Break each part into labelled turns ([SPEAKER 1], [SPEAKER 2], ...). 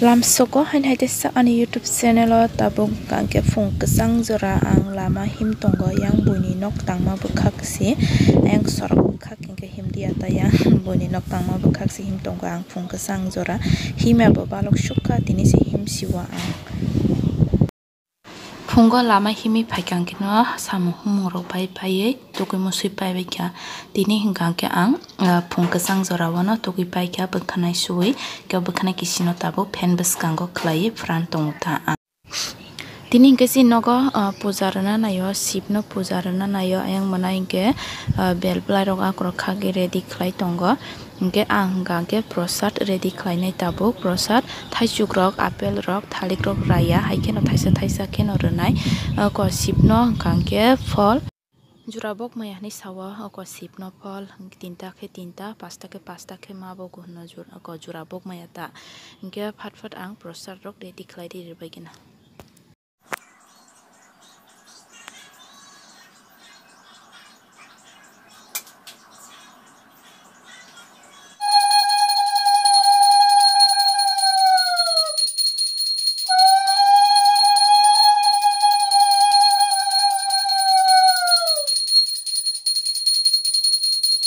[SPEAKER 1] Lamsoko hain haitesa ani YouTube channel tabung kangke phung kesang jora ang lama him tongo yang buni nok tangma bukhak si ang sorok bukhak kengke him dia tayang buni nok tangma bukhak si him tongo ang phung kesang jora hima bo balok shuka tini si him siwa ang phunggo lama himi phaikang kino samu humoro pai pai tokui musui pai bai kya tini hingkang ke ang phung kesang jora wano tokui pai kya bukhanai sui kya bukhanai kisino tabo pen beskango khlai fran tongta ang tini hingke si nogo pujarana nayo sipno pujarana nayo ayang mana hingke bel blai rok akro khage ready khlai tongo hingke ang hingke prosad ready khlainai tabo prosad thaisuk rok apel rok thalik rok raya haikeno thaisa keno rwnai ko sipno hingke phol jurabok maya ni sawa ko sipno phol tinta ke tinta pasta ke mabo gohno ko jurabok maya ta hingke phat ang prosad rok ready khlai di rebagina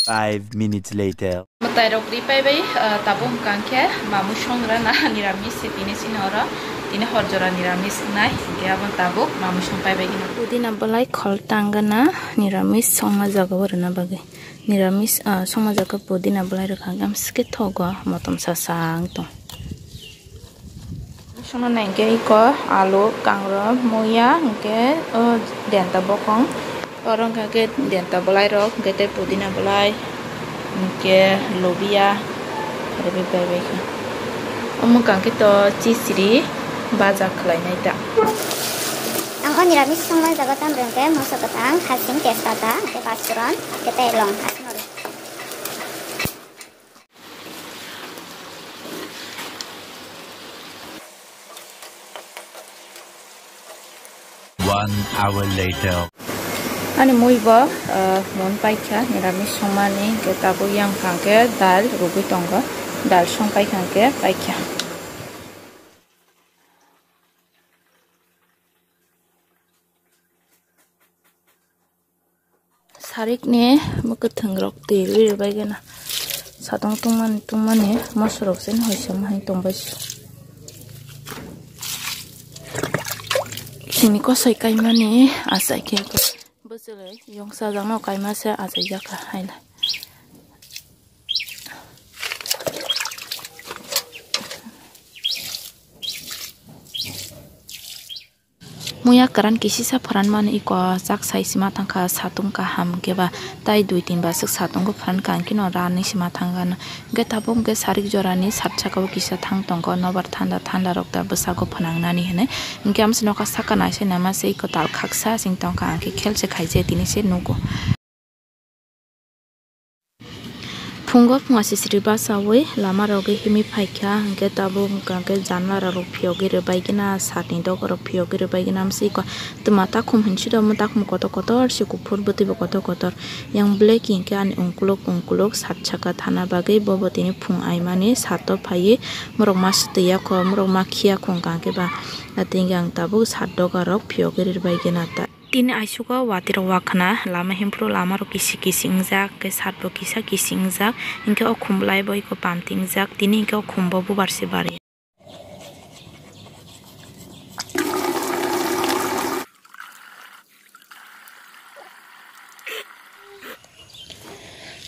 [SPEAKER 2] 5 minutes later.
[SPEAKER 1] Matai rok ri pai bai tabung kangke mamu songra na niramis tini sinora tini horjora niramis nai ge abon tabuk mamu song pai bai gina pudina balai khol tangana niramis songma jaga warna bage niramis songma jaga pudina balai rakangam ske thogo motom sasang to sono nenge ko alu kangro moya ge denta bokong orang kaget denta balai rok gete pudina balai ke lobia lebih baik omong kan kita cisiri baca kelai naita
[SPEAKER 3] angkon niramis semua jabatan rengke masuk ketang khasing kesata ke pasuran ke telong asnor
[SPEAKER 2] 1 hour later.
[SPEAKER 1] Ani moi ba mon pai kha niramis somani ke tabu yang kangke dal rubi tonga dal song pai kangke pai kha sarik ne muk thangrok te ri bai gana satong tungman ne masurok sen hoisam hai tongbas kimi ko sai kai mani asai ke Betul, yang sedang nak kai masa aja jaga, hai lah. Muya keran kisi sa peran mana iko sak sai sima tangka satung ka ham keba tai 2-3 basuk satung ko peran kan kino rani sima tangga na ge tabung ge sarik jorani satcha ko kisa tang tongko nobar tanda rokta besago penang nani hene ngam sinoka sakana se nama se iko tal khaksa sing tongka angke khelse khaije tini se nugo Phungo phungasi sriba sawe lama roge himi phaikha hangke tabo hangke janwara rok phioge rebai gina satni dog rok phioge rebai gina amsi ko tumata khum hinchi do mata khum kotor si kupur buti bo kotor yang black hingke ani ungkulok satchaka thana bagai bobotini phung aimani sato phai morok mastia ko morok makhia khongkangke ba atingang tabo satdoga rok phioge rebai gina ta Tini aisuka watiro wakna lama himpro lama ro kisi ingjak ke satbo kisa kisi ingjak inke o khumblai boi ko pamting jak tini inke o khumbo bu barse bare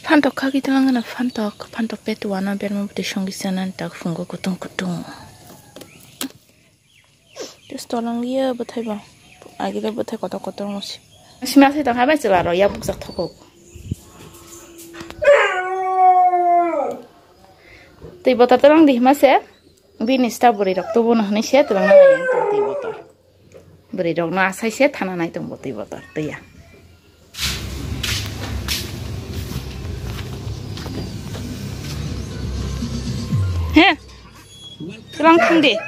[SPEAKER 1] Fantok kagi telangana fantok petu wana bermo bute songisanan tak fungo kutung Terus tolong dia betai bang Agile betai kotor musi. Simasi tang habai selaro ya buksak thokok. Tei botar terang di mase bini sta buri rok tubuh nah ni se terang na yang tei botar. Buri rok na asai se thana nai tong boti botar tei ya. He. Terang thungdi.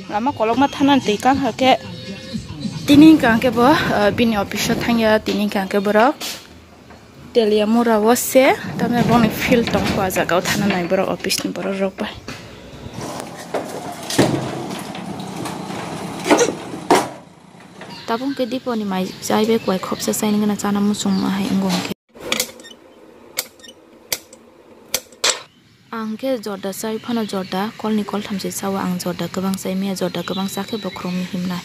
[SPEAKER 1] Lama kolok ma thana tei kan hake Tini kangke bo bini office thangya tini kangke borok telia mura wase tamne boni fil tong ko jaga thana nai borok office ni borok rok bai Tabung ke dipo ni mai jai be kwai khop sa sai ngana chana musung ma hai ngong ke angke jorda sai phano jorda kol ni kol thamse sawa ang jorda gabang sai me jorda gabang sakhe bokhrom ni himna